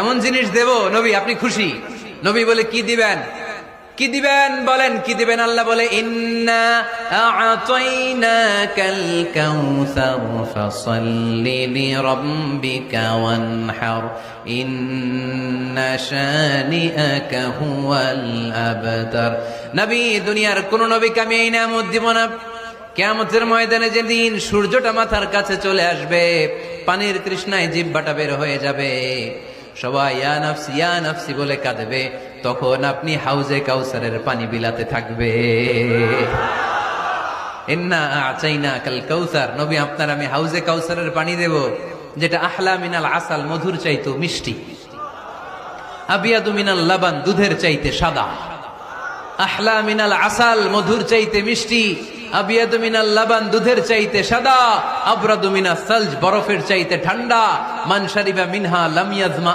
এমন জিনিস দেব নবী আপনি খুশি। নবী বলে কি দিবেন, কি দিবেন বলেন, কি দিবেন? আল্লাহ বলে ইন্না আ'তাইনাকাল কাউসার ফাসাল্লি লিরাব্বিকা ওয়ানহার ইন্না শানিআকা হুয়াল আবতার। নবী, দুনিয়ার কোন নবীকে আমি এই নিয়ামত দিব না। কিয়ামতের ময়দানে যেদিন সূর্যটা মাথার কাছে চলে আসবে, পানির তৃষ্ণায় জিহ্বাটা বের হয়ে যাবে, সবাই ইয়া নাফসি বলে কাঁদবে, তখন আপনি হাউজে কাউসারের পানি বিলাতে থাকবে। ইন্না আ'তাইনাকাল কাউসার, নবী আপনার আমি হাউজে কাউসারের পানি দেব, যেটা আহলা মিনাল আসাল, মধুর চাইতে মিষ্টি, আবিয়াদু মিনাল লাবান, দুধের চাইতে সাদা। আহলা মিনাল আসাল, মধুর চাইতে মিষ্টি, আবিয়াদু মিনাল লাবান, দুধের চাইতে সাদা, আবরাদু মিনাস সালজ, বরফের চাইতে ঠান্ডা। মান শারিবা মিনহা লাম ইয়াজমা